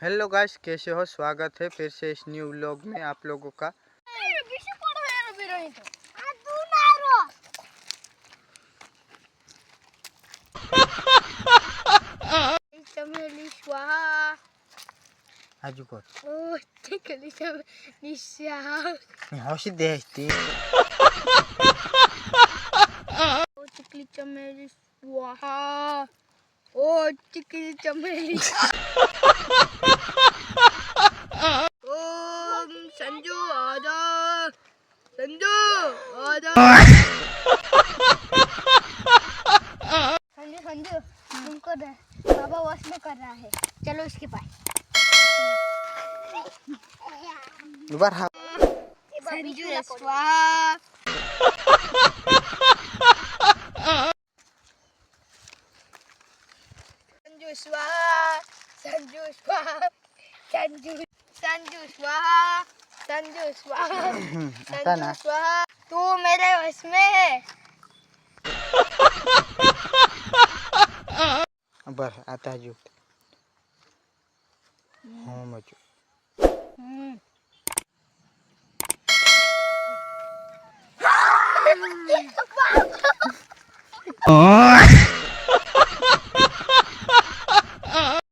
Hello guys, कैसे हो? स्वागत है फिर से इस न्यू व्लॉग में आप लोगों का। चमेली स्वाहा आजू को ओ चमेली स्वाहा हौशी देहती ओ चमेली स्वाहा ओ चमेली ओम संजू आजा संजू संजू तुमको बाबा वॉश में कर रहा है, चलो इसके पास। बार हाँ संजू स्वाहा संजू स्वाहा संजू स्वाहा संजू संजू स्वाहा संजू स्वाहा आता ना संजू स्वाहा तू मेरे वश में है। बर आता जो हाँ मचो Hmm.